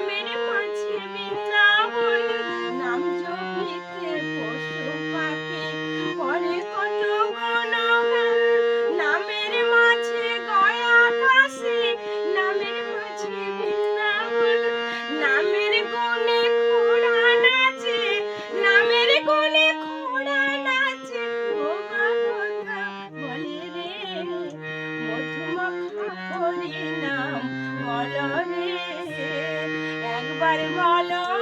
নামের মাঝে বৃন্দাবন, নাম জপিতে পশু পাখি করে কত গুণগান। নামের মাঝে গয়া কাশী, নামের মাঝে বৃন্দাবন, নামের গুণে ঘোড়া নাচে, নামের গুণে ঘোড়া নাচে। বোবা কথা বলে রে, মধুমাখা হরি নাম বলো রে, একবার বলো